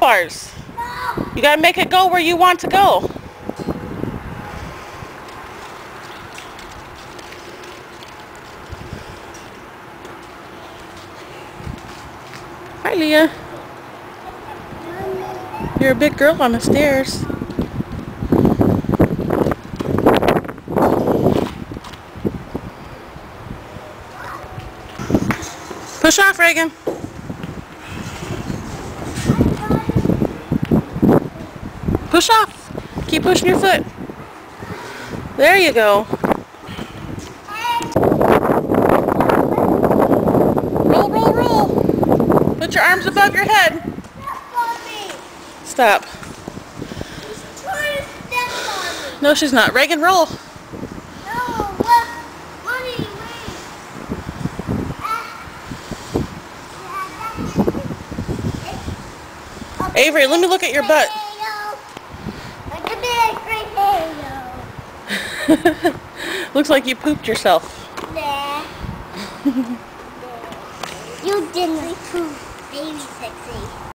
handlebars. You gotta make it go where you want to go. Hi, Leah. You're a big girl on the stairs. Push off, Reagan. Push off. Keep pushing your foot. There you go. Roll, roll, roll. Put your arms above your head. Stop. She's trying to step on me. No, she's not. Reagan, roll. No, what? Mommy, wait. Avery, let me look at your butt. Like a big potato. Looks like you pooped yourself. Nah. You didn't poop, baby sexy.